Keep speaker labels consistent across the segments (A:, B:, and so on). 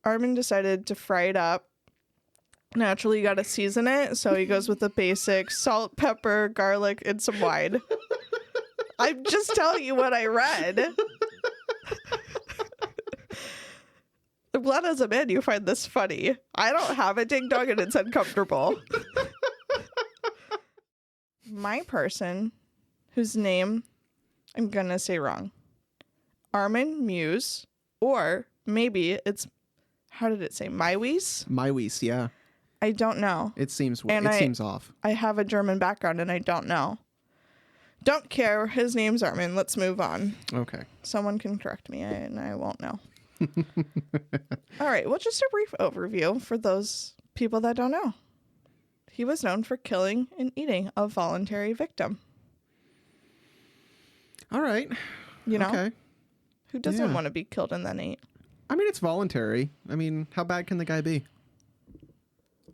A: Armin decided to fry it up. Naturally, you got to season it. So he goes with the basic salt, pepper, garlic, and some wine. I'm just telling you what I read. I'm glad as a man you find this funny. I don't have a ding dong and it's uncomfortable. My person, whose name I'm going to say wrong, Armin Meiwes, or maybe it's, how did it say, Meiwes?
B: Meiwes, yeah.
A: I don't know.
B: It seems off.
A: I have a German background and I don't know. Don't care. His name's Armin. Let's move on.
B: Okay.
A: Someone can correct me and I won't know. All right. Well, just a brief overview for those people that don't know. He was known for killing and eating a voluntary victim.
B: All right.
A: You know?
B: Okay.
A: Who doesn't want to be killed and then eat?
B: I mean, it's voluntary. I mean, how bad can the guy be?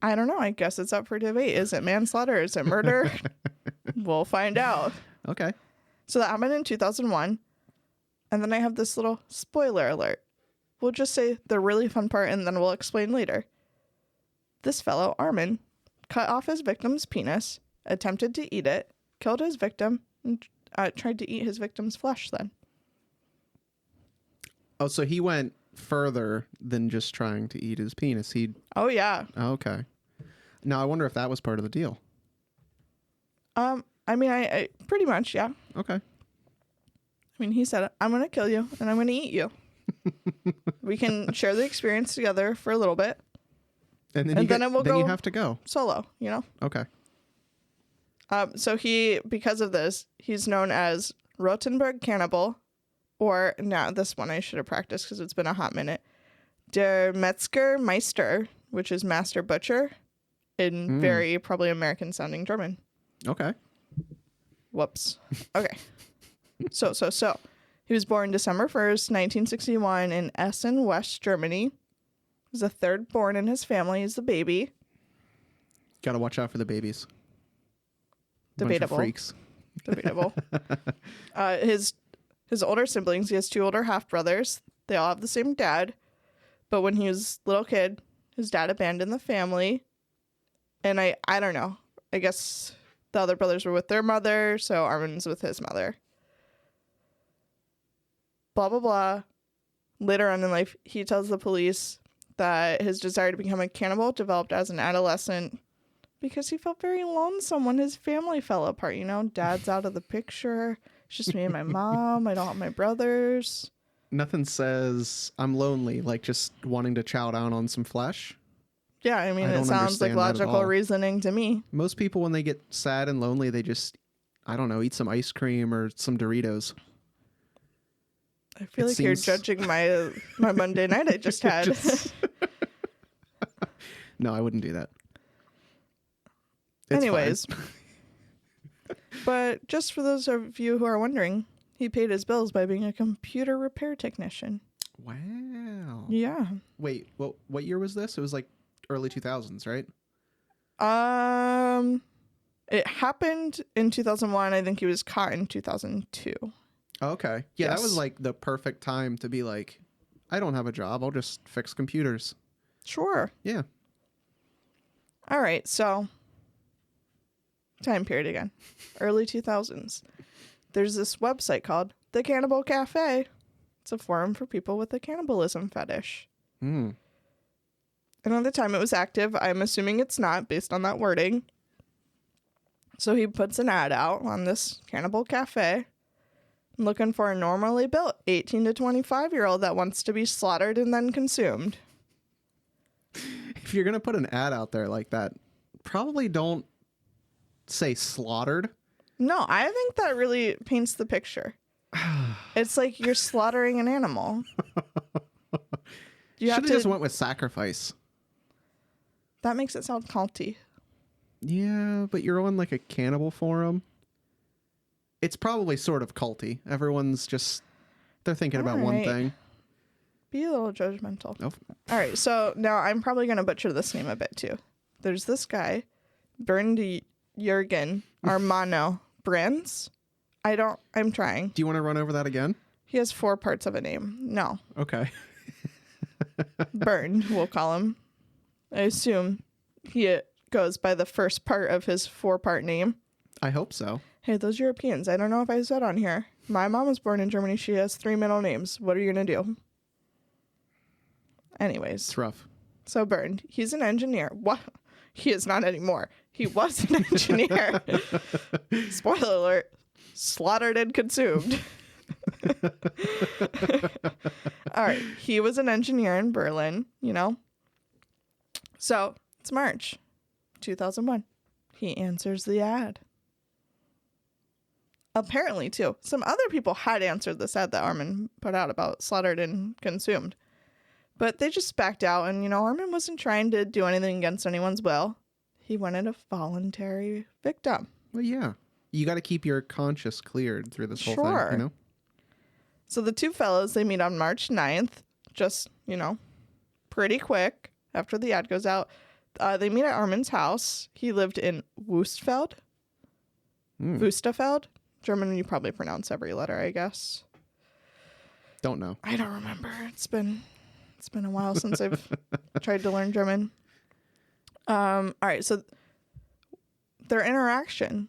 A: I don't know. I guess it's up for debate. Is it manslaughter? Is it murder? We'll find out.
B: Okay.
A: So that happened in 2001. And then I have this little spoiler alert. We'll just say the really fun part and then we'll explain later. This fellow, Armin, cut off his victim's penis, attempted to eat it, killed his victim, and tried to eat his victim's flesh then.
B: Oh, so he went further than just trying to eat his penis.
A: Oh, yeah.
B: Okay. Now, I wonder if that was part of the deal.
A: I mean, I pretty much, yeah.
B: Okay.
A: I mean, he said, I'm going to kill you and I'm going to eat you. We can share the experience together for a little bit.
B: And then you have to go
A: solo, you know?
B: Okay.
A: So because of this, he's known as Rotenburg Cannibal, or now this one I should have practiced because it's been a hot minute. Der Metzger Meister, which is Master Butcher in very probably American sounding German.
B: Okay.
A: Whoops. Okay. So. He was born December 1st, 1961 in Essen, West Germany. He was the third born in his family. He's the baby.
B: Got to watch out for the babies.
A: Debatable.
B: Bunch of freaks.
A: Debatable. His older siblings, he has two older half-brothers. They all have the same dad. But when he was a little kid, his dad abandoned the family. And I don't know. I guess the other brothers were with their mother, so Armin's with his mother. Blah, blah, blah. Later on in life, he tells the police that his desire to become a cannibal developed as an adolescent because he felt very lonesome when his family fell apart. You know, dad's out of the picture. It's just me and my mom. I don't have my brothers.
B: Nothing says I'm lonely like just wanting to chow down on some flesh.
A: Yeah, I mean, it sounds like logical reasoning to me.
B: Most people, when they get sad and lonely, they just, I don't know, eat some ice cream or some Doritos.
A: I feel like you're judging my Monday night I just had.
B: No, I wouldn't do that. It's
A: anyways. But just for those of you who are wondering, he paid his bills by being a computer repair technician.
B: Wow.
A: Yeah.
B: Wait, what year was this? It was like early 2000s, right?
A: It happened in 2001. I think he was caught in 2002.
B: Okay. Yeah,
A: Yes.
B: That was like the perfect time to be like, I don't have a job. I'll just fix computers.
A: Sure.
B: Yeah.
A: All right. So, time period again. Early 2000s. There's this website called The Cannibal Cafe. It's a forum for people with a cannibalism fetish. And at the time it was active. I'm assuming it's not based on that wording. So he puts an ad out on this Cannibal Cafe looking for a normally built 18 to 25-year-old that wants to be slaughtered and then consumed.
B: If you're going to put an ad out there like that, probably don't say slaughtered.
A: No, I think that really paints the picture. It's like you're slaughtering an animal. You
B: should have just went with sacrifice.
A: That makes it sound culty.
B: Yeah, but you're on like a cannibal forum. It's probably sort of culty. Everyone's just, they're thinking about one thing.
A: Be a little judgmental.
B: Nope.
A: All right, so now I'm probably going to butcher this name a bit too. There's this guy, Bernd Jürgen Armano Brands. I'm trying.
B: Do you want to run over that again?
A: He has 4 parts of a name. No.
B: Okay.
A: Bernd, we'll call him. I assume he goes by the first part of his 4-part name.
B: I hope so.
A: Hey, those Europeans, I don't know if I said on here. My mom was born in Germany. She has 3 middle names. What are you going to do? Anyways.
B: It's rough.
A: So Bernd, he's an engineer. What? He is not anymore. He was an engineer. Spoiler alert. Slaughtered and consumed. All right. He was an engineer in Berlin, you know. So it's March 2001. He answers the ad. Apparently, too, some other people had answered this ad that Armin put out about slaughtered and consumed. But they just backed out, and, you know, Armin wasn't trying to do anything against anyone's will. He wanted a voluntary victim.
B: Well, yeah. You got to keep your conscience cleared through this whole thing, you know?
A: So the two fellows, they meet on March 9th, just, you know, pretty quick after the ad goes out. They meet at Armin's house. He lived in Wustfeld. Wustafeld. German, you probably pronounce every letter, I guess.
B: Don't know.
A: I don't remember. It's been a while since I've tried to learn German. All right, so their interaction.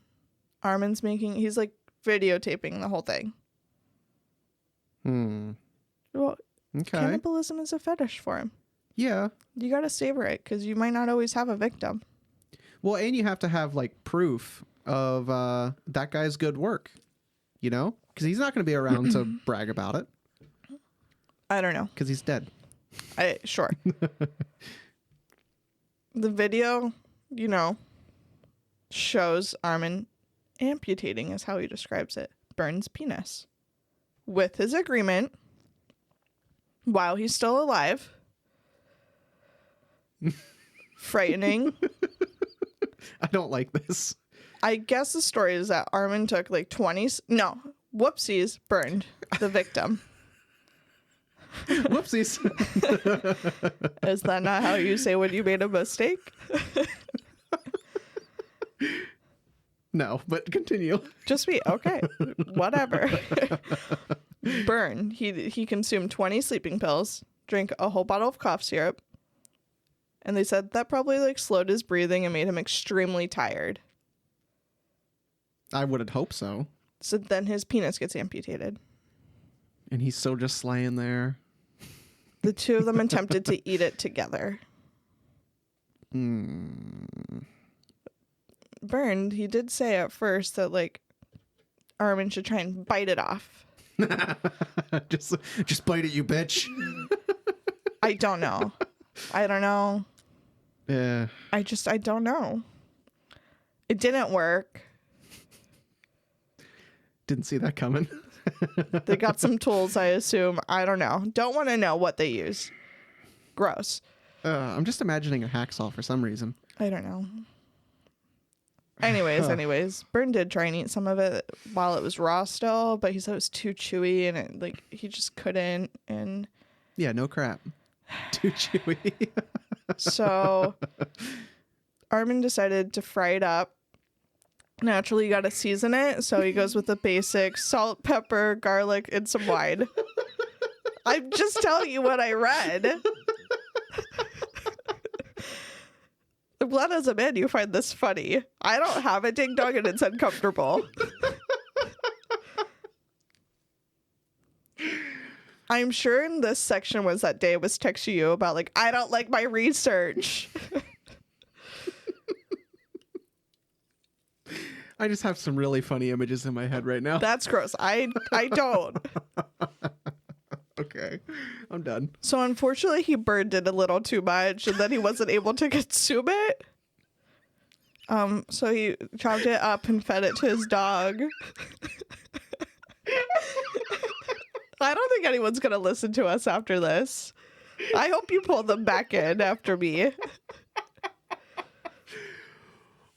A: He's like videotaping the whole thing. Well,
B: okay.
A: Cannibalism is a fetish for him.
B: Yeah.
A: You got to savor it because you might not always have a victim.
B: Well, and you have to have like proof of that guy's good work, you know? Because he's not going to be around to brag about it.
A: I don't know.
B: Because he's dead.
A: Sure. The video, you know, shows Armin amputating, is how he describes it, Bernd's penis. With his agreement, while he's still alive. Frightening.
B: I don't like this.
A: I guess the story is that Armin took like whoopsies, Bernd, the victim.
B: Whoopsies.
A: Is that not how you say when you made a mistake?
B: No, but continue.
A: Just be okay. Whatever. Bernd, he consumed 20 sleeping pills, drank a whole bottle of cough syrup, and they said that probably like slowed his breathing and made him extremely tired.
B: I would hope so.
A: So then his penis gets amputated.
B: And he's still just laying there.
A: The two of them attempted to eat it together. Bernd, he did say at first that like Armin should try and bite it off.
B: just bite it, you bitch.
A: I don't know.
B: Yeah.
A: I don't know. It didn't work.
B: Didn't see that coming.
A: They got some tools, I assume. I don't know. Don't want to know what they use. Gross.
B: I'm just imagining a hacksaw for some reason.
A: I don't know. Anyways, Bernd did try and eat some of it while it was raw still, but he said it was too chewy and he just couldn't. And
B: yeah, no crap. Too chewy.
A: So Armin decided to fry it up. Naturally, you got to season it, so he goes with the basic salt, pepper, garlic, and some wine. I'm just telling you what I read. I'm glad as a man you find this funny. I don't have a ding dong and it's uncomfortable. I'm sure in this section was that day I was texting you about like, I don't like my research.
B: I just have some really funny images in my head right now.
A: That's gross. I don't.
B: Okay, I'm done.
A: So unfortunately, he burned it a little too much, and then he wasn't able to consume it. So he chopped it up and fed it to his dog. I don't think anyone's gonna listen to us after this. I hope you pull them back in after me.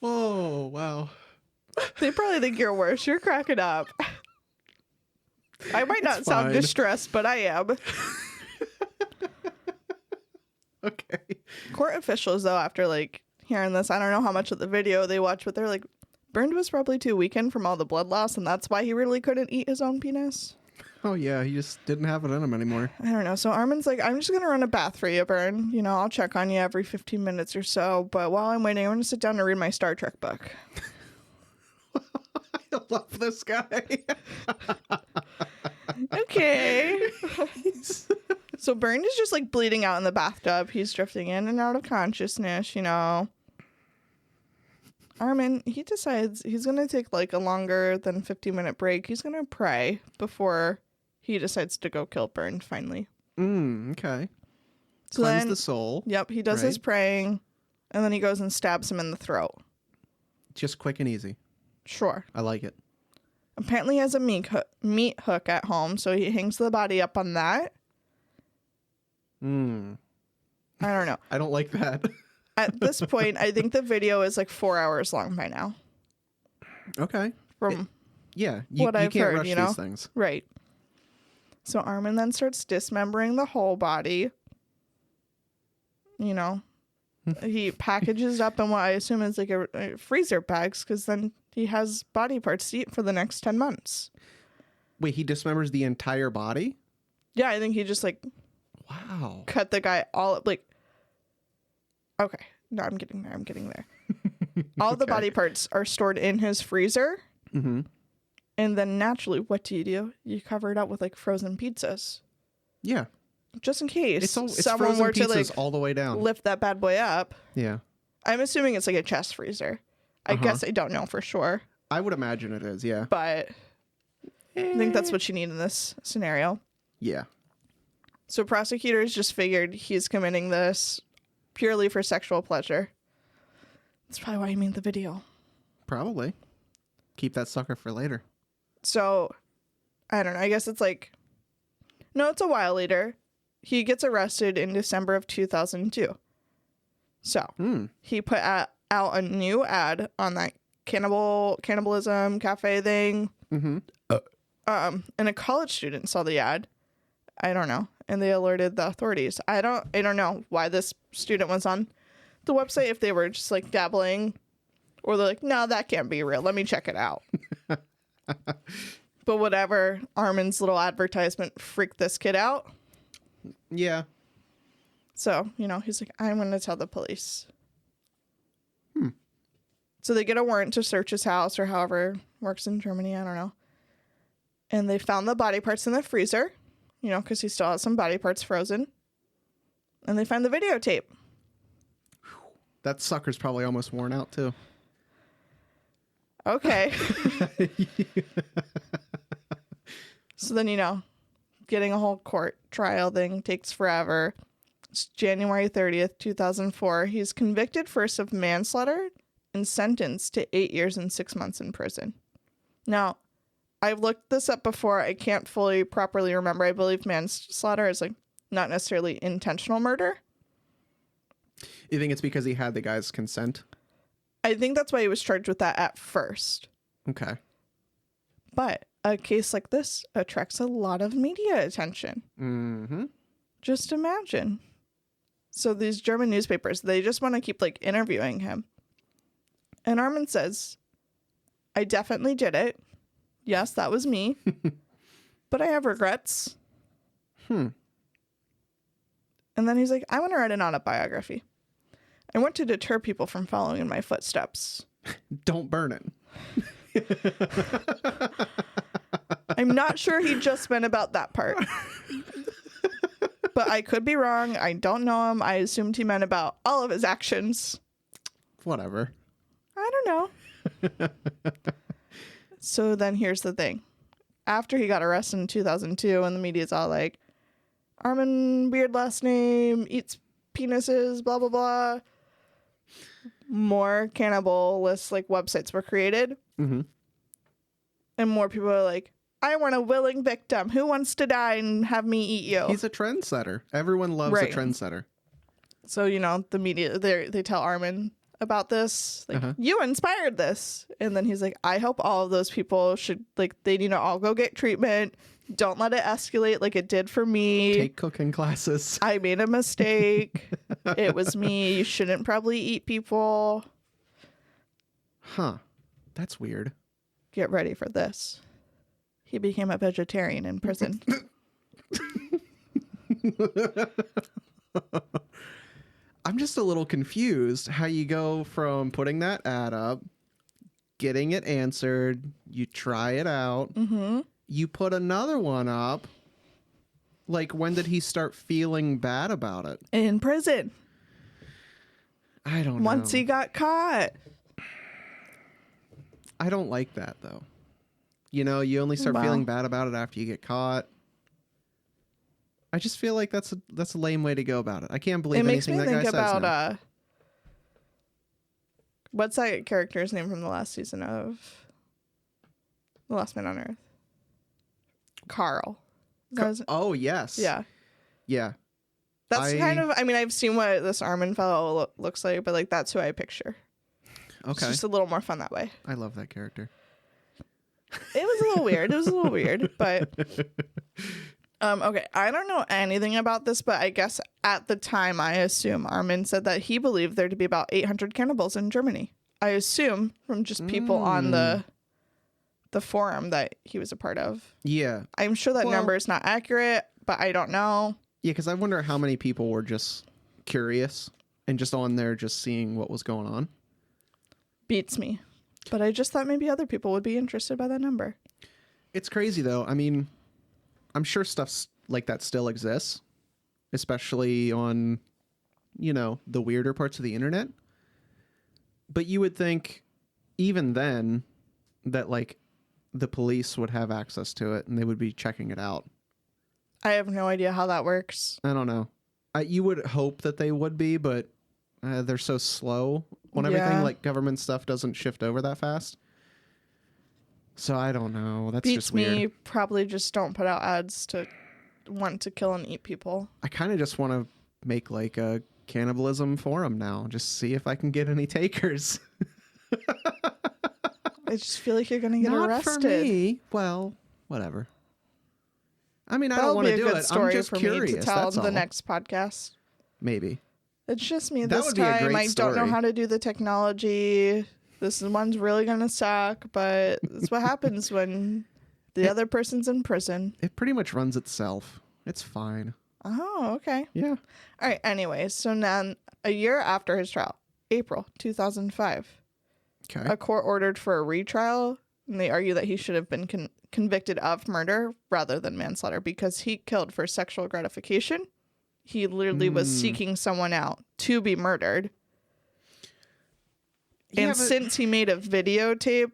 B: Oh, wow.
A: They probably think you're worse. You're cracking up. I might not sound distressed, but I am.
B: Okay.
A: Court officials, though, after like hearing this, I don't know how much of the video they watched, but they're like, Bernd was probably too weakened from all the blood loss, and that's why he really couldn't eat his own penis.
B: Oh, yeah. He just didn't have it in him anymore.
A: I don't know. So Armin's like, I'm just going to run a bath for you, Bern. You know, I'll check on you every 15 minutes or so. But while I'm waiting, I'm going to sit down and read my Star Trek book.
B: I love this guy.
A: Okay. So Bern is just like bleeding out in the bathtub. He's drifting in and out of consciousness, you know. Armin, he decides he's going to take like a longer than 15-minute break. He's going to pray before he decides to go kill Bern finally.
B: Okay.
A: So
B: Cleanse
A: then,
B: the soul.
A: Yep, he does his praying, and then he goes and stabs him in the throat.
B: Just quick and easy.
A: Sure.
B: I like it.
A: Apparently he has a meat hook at home, so he hangs the body up on that. I don't know.
B: I don't like that.
A: At this point, I think the video is like 4 hours long by now.
B: Okay.
A: From
B: you
A: what I've
B: can't
A: heard,
B: rush
A: you know?
B: these things.
A: Right. So Armin then starts dismembering the whole body. You know, he packages up in what I assume is like a freezer bags, because then he has body parts to eat for the next 10 months.
B: Wait, he dismembers the entire body?
A: Yeah, I think he just like
B: Wow.
A: cut the guy all like. Okay, no, I'm getting there. All the body parts are stored in his freezer.
B: Mm-hmm.
A: And then naturally, what do? You cover it up with like frozen pizzas.
B: Yeah.
A: Just in case
B: It's
A: someone
B: frozen
A: were to
B: pizzas
A: like
B: all the way down.
A: lift that bad boy up.
B: Yeah.
A: I'm assuming it's like a chest freezer. I guess I don't know for sure.
B: I would imagine it is, yeah.
A: But I think that's what you need in this scenario.
B: Yeah.
A: So prosecutors just figured he's committing this purely for sexual pleasure. That's probably why he made the video.
B: Probably. Keep that sucker for later.
A: So, I don't know. I guess it's like... No, it's a while later. He gets arrested in December of 2002. So, he put out a new ad on that cannibalism cafe thing.
B: Mm-hmm.
A: And a college student saw the ad. I don't know. And they alerted the authorities. I don't know why this student was on the website, if they were just like dabbling, or they're like, no, that can't be real. Let me check it out. But whatever, Armin's little advertisement freaked this kid out.
B: Yeah.
A: So, you know, he's like, I'm going to tell the police. So they get a warrant to search his house, or however it works in Germany. I don't know. And they found the body parts in the freezer, you know, because he still has some body parts frozen. And they find the videotape.
B: That sucker's probably almost worn out, too.
A: Okay. So then, you know, getting a whole court trial thing takes forever. It's January 30th, 2004. He's convicted first of manslaughter and sentenced to 8 years and 6 months in prison. Now, I've looked this up before. I can't fully properly remember. I believe manslaughter is like not necessarily intentional murder.
B: You think it's because he had the guy's consent?
A: I think that's why he was charged with that at first.
B: Okay.
A: But a case like this attracts a lot of media attention.
B: Mm-hmm.
A: Just imagine. So these German newspapers, they just want to keep like interviewing him. And Armin says, I definitely did it. Yes, that was me. But I have regrets. And then he's like, I want to write an autobiography. I want to deter people from following in my footsteps.
B: Don't burn it.
A: I'm not sure he just meant about that part. But I could be wrong. I don't know him. I assumed he meant about all of his actions.
B: Whatever.
A: I don't know. So then here's the thing. After he got arrested in 2002 and the media's all like, Armin, weird last name, eats penises, blah, blah, blah. More cannibalist like websites were created.
B: Mm-hmm.
A: And more people are like, I want a willing victim. Who wants to die and have me eat you?
B: He's a trendsetter. Everyone loves a trendsetter.
A: So, you know, the media, they tell Armin about this. Like, you inspired this. And then he's like, I hope all of those people should, like, they need to all go get treatment. Don't let it escalate like it did for me.
B: Take cooking classes.
A: I made a mistake. It was me. You shouldn't probably eat people.
B: Huh. That's weird.
A: Get ready for this. He became a vegetarian in prison.
B: I'm just a little confused how you go from putting that ad up, getting it answered, you try it out, you put another one up. Like, when did he start feeling bad about it?
A: In prison.
B: I don't know.
A: Once he got caught.
B: I don't like that, though. You know, you only start feeling bad about it after you get caught. I just feel like that's a lame way to go about it. I can't believe anything that guy says now. It makes me think about
A: what's that character's name from the last season of The Last Man on Earth? Carl.
B: Oh, yes.
A: Yeah.
B: Yeah.
A: That's kind of, I mean, I've seen what this Armin fellow looks like, but like that's who I picture.
B: Okay.
A: It's just a little more fun that way.
B: I love that character.
A: It was a little weird. But okay, I don't know anything about this, but I guess at the time, I assume Armin said that he believed there to be about 800 cannibals in Germany. I assume from just people on the forum that he was a part of.
B: Yeah.
A: I'm sure that number is not accurate, but I don't know.
B: Yeah, because I wonder how many people were just curious and just on there just seeing what was going on.
A: Beats me. But I just thought maybe other people would be interested by that number.
B: It's crazy, though. I mean, I'm sure stuff like that still exists, especially on, you know, the weirder parts of the internet. But you would think even then that, like, the police would have access to it and they would be checking it out.
A: I have no idea how that works.
B: I don't know. You would hope that they would be, but they're so slow on everything. Like, government stuff doesn't shift over that fast. So I don't know. That's
A: Beats
B: just weird.
A: me. Probably just don't put out ads to want to kill and eat people.
B: I kind of just want to make like a cannibalism forum now. Just see if I can get any takers.
A: I just feel like you're going to get
B: Not
A: arrested.
B: for me. Well, whatever. I mean, I don't want to do it. I'm just curious.
A: Me to tell
B: that's
A: the
B: all.
A: next podcast.
B: Maybe.
A: It's just me
B: That
A: this
B: would be a
A: time.
B: great
A: I don't know
B: story.
A: how to do the technology. This one's really going to suck, but that's what happens when the other person's in prison.
B: It pretty much runs itself. It's fine.
A: Oh, okay.
B: Yeah.
A: All right. Anyways, so now a year after his trial, April 2005,
B: Okay.
A: a court ordered for a retrial, and they argue that he should have been convicted of murder rather than manslaughter because he killed for sexual gratification. He literally was seeking someone out to be murdered.
B: Yeah,
A: and since he made a videotape,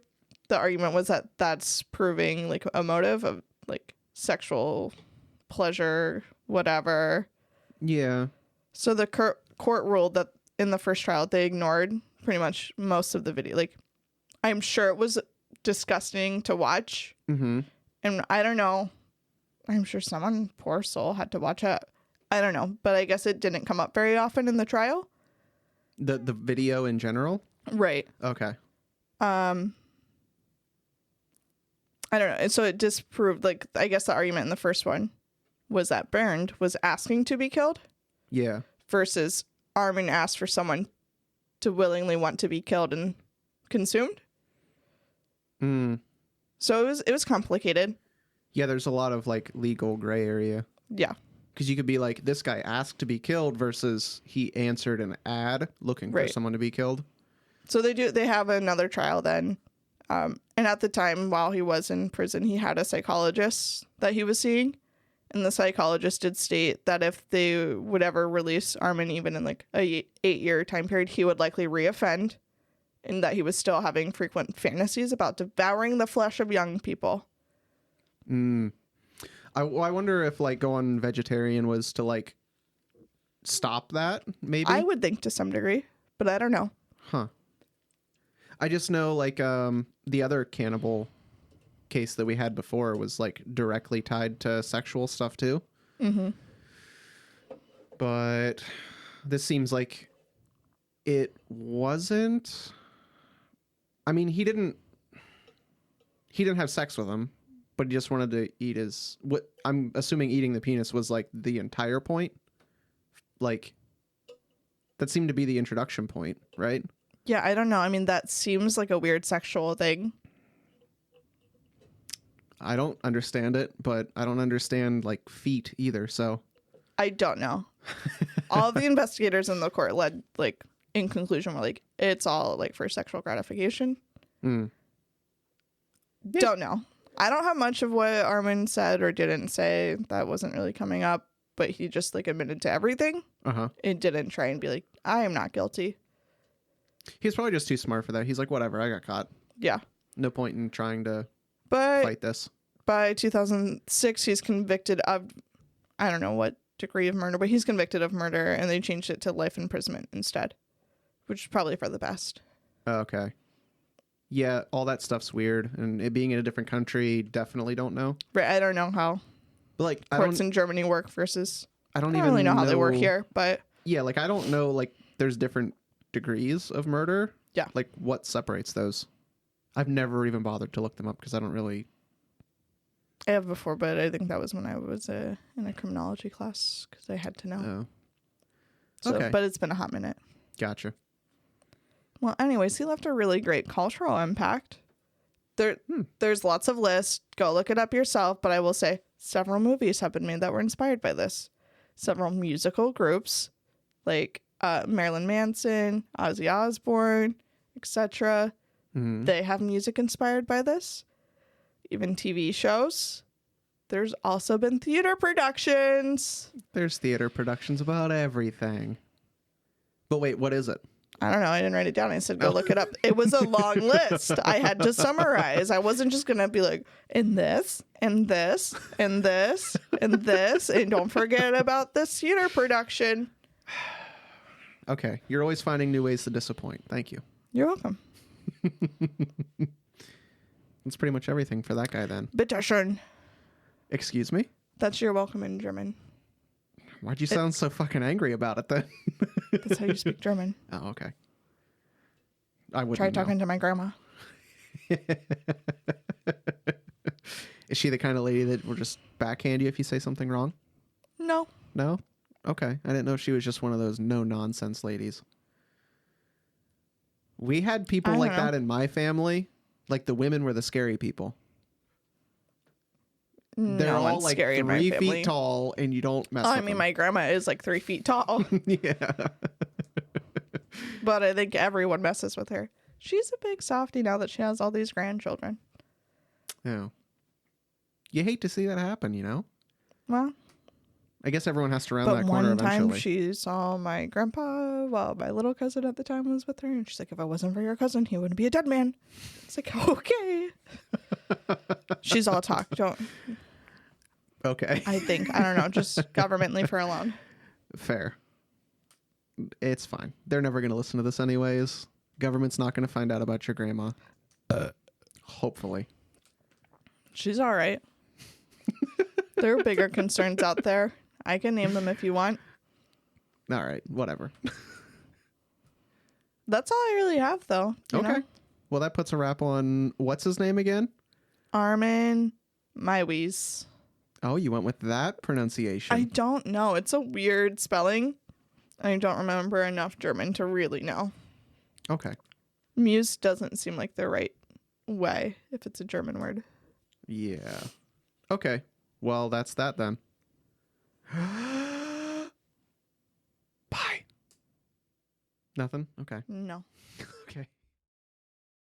A: the argument was that that's proving like a motive of like sexual pleasure, whatever.
B: Yeah.
A: So the court ruled that in the first trial, they ignored pretty much most of the video. Like, I'm sure it was disgusting to watch.
B: Mm-hmm.
A: And I don't know. I'm sure someone, poor soul, had to watch it. I don't know. But I guess it didn't come up very often in the trial.
B: The video in general?
A: Right.
B: Okay.
A: I don't know. And so it disproved, like, I guess the argument in the first one was that Bernd was asking to be killed.
B: Yeah.
A: Versus Armin asked for someone to willingly want to be killed and consumed. So it was complicated.
B: Yeah, there's a lot of like legal gray area.
A: Yeah.
B: Because you could be like, this guy asked to be killed versus he answered an ad looking for someone to be killed.
A: So they have another trial then. And at the time, while he was in prison, he had a psychologist that he was seeing. And the psychologist did state that if they would ever release Armin, even in like a 8-year time period, he would likely reoffend. And that he was still having frequent fantasies about devouring the flesh of young people.
B: I wonder if like going vegetarian was to like stop that, maybe?
A: I would think to some degree, but I don't know.
B: Huh. I just know like the other cannibal case that we had before was like directly tied to sexual stuff too. Mm-hmm. But this seems like it wasn't. I mean, he didn't have sex with him, but he just wanted to eat his. What I'm assuming eating the penis was like the entire point. Like that seemed to be the introduction point, right?
A: Yeah, I don't know. I mean, that seems like a weird sexual thing.
B: I don't understand it, but I don't understand like feet either. So
A: I don't know. All of the investigators in the court led, like, in conclusion, were like, it's all like for sexual gratification.
B: Yeah.
A: Don't know. I don't have much of what Armin said or didn't say. That wasn't really coming up, but he just like admitted to everything and didn't try and be like, I am not guilty.
B: He's probably just too smart for that. He's like, whatever, I got caught.
A: Yeah.
B: No point in trying to
A: But
B: fight this.
A: by 2006, he's convicted of, I don't know what degree of murder, but he's convicted of murder, and they changed it to life imprisonment instead, which is probably for the best.
B: Okay. Yeah, all that stuff's weird, and it being in a different country, definitely don't know.
A: Right, I don't know how
B: But like,
A: courts in Germany work versus.
B: I don't
A: even really know how they work here, but
B: yeah, like I don't know. Like, there's different degrees of murder.
A: Yeah.
B: Like, what separates those? I've never even bothered to look them up because I don't really.
A: I have before, but I think that was when I was in a criminology class because I had to know.
B: Oh.
A: So,
B: Okay.
A: But it's been a hot minute.
B: Gotcha.
A: Well, anyways, he left a really great cultural impact. There's lots of lists. Go look it up yourself. But I will say several movies have been made that were inspired by this. Several musical groups like Marilyn Manson, Ozzy Osbourne, etc. They have music inspired by this. Even TV shows. There's also been theater productions.
B: There's theater productions about everything. But wait, what is it?
A: I don't know. I didn't write it down. I said, go look it up. It was a long list. I had to summarize. I wasn't just going to be like, and this, and this, and this, and this. And don't forget about this theater production.
B: Okay. You're always finding new ways to disappoint. Thank you.
A: You're welcome.
B: That's pretty much everything for that guy then.
A: Bitteschön.
B: Excuse me?
A: That's you're welcome in German.
B: Why'd you sound so fucking angry about it then?
A: That's how you speak German.
B: Oh, okay. I wouldn't
A: Try
B: know.
A: talking to my grandma.
B: Is she the kind of lady that will just backhand you if you say something wrong?
A: No.
B: No? Okay. I didn't know she was just one of those no-nonsense ladies. We had people like that in my family. Like, the women were the scary people. They're all like
A: scary in my
B: 3
A: family.
B: feet tall, and you don't mess with
A: I mean,
B: them.
A: my grandma is like 3 feet tall,
B: Yeah.
A: but I think everyone messes with her. She's a big softie now that she has all these grandchildren.
B: Yeah. You hate to see that happen, you know?
A: Well,
B: I guess everyone has to round
A: but
B: that corner
A: one time
B: eventually.
A: she saw my grandpa while my little cousin at the time was with her, and she's like, if it wasn't for your cousin, he wouldn't be a dead man. It's like, okay. She's all talk. Don't.
B: Okay.
A: I think. I don't know. Just government, leave her alone.
B: Fair. It's fine. They're never going to listen to this anyways. Government's not going to find out about your grandma. Hopefully.
A: She's all right. There are bigger concerns out there. I can name them if you want.
B: All right. Whatever.
A: That's all I really have, though. You know?
B: Well, that puts a wrap on, what's his name again?
A: Armin Meiwes.
B: Oh, you went with that pronunciation.
A: I don't know. It's a weird spelling. I don't remember enough German to really know.
B: Okay.
A: Muse doesn't seem like the right way if it's a German word.
B: Yeah. Okay. Well, that's that then. Bye. Nothing? Okay.
A: No.